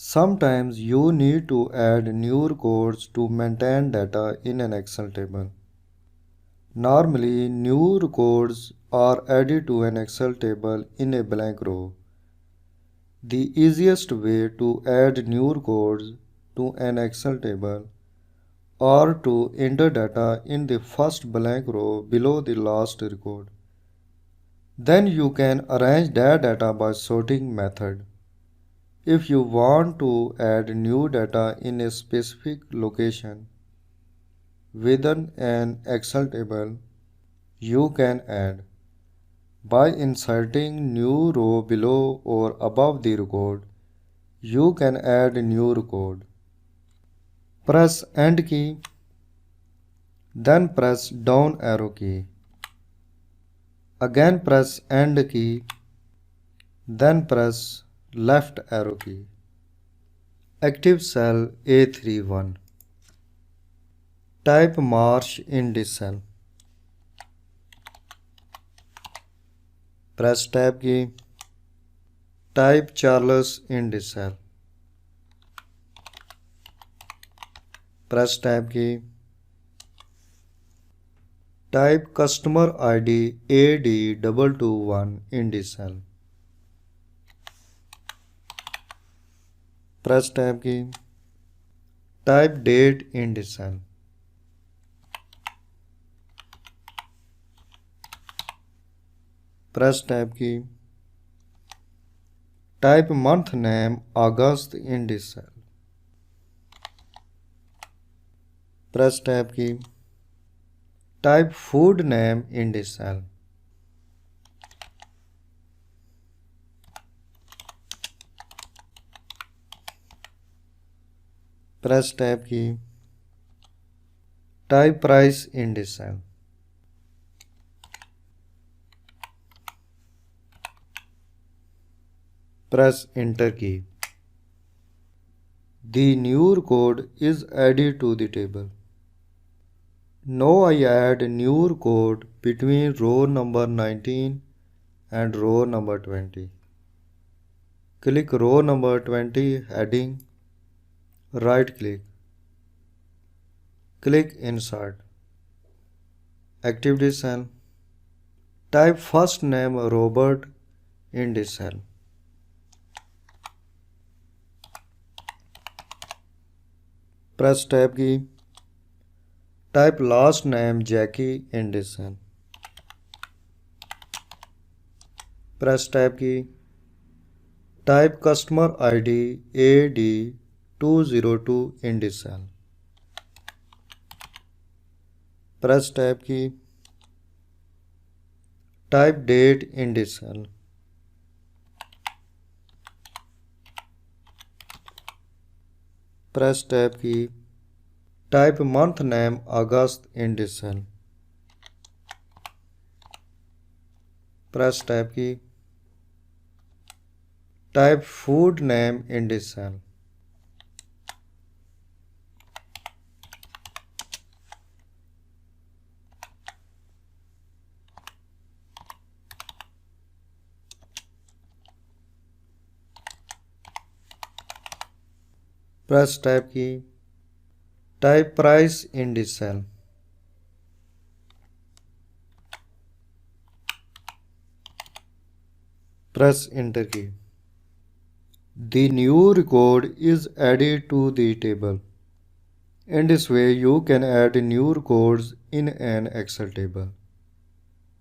Sometimes you need to add new records to maintain data in an Excel table. Normally, new records are added to an Excel table in a blank row. The easiest way to add new records to an Excel table are to enter data in the first blank row below the last record. Then you can arrange that data by sorting method. If you want to add new data in a specific location within an Excel table, you can add by inserting new row below or above the record. You can add new record. Press End key, then press down arrow key. Again press End key, then press left arrow key. Active cell A31. Type March in this cell. Press Tab key. Type Charles in this cell. Press Tab key. Type customer ID AD221 in this cell. Press Tab key. Type date in this cell. Press Tab key. Type month name August in this cell. Press Tab key. Type food name in this cell. Press Tab key. Type price in this cell. Press Enter key. The new record is added to the table. Now I add new record between row number 19 and row number 20. Click row number 20 heading. Right click. Click Insert. Active this cell. Type first name Robert in this cell. Press Tab key. Type last name Jackie in this cell. Press Tab key. Type customer ID AD202 in this cell. Press Tab key. Type date in this cell. Press Tab key. Type month name August in this cell. Press Tab key. Type food name in this cell. Press Tab key. Type price in this cell. Press Enter key. The new record is added to the table. In this way, you can add new records in an Excel table.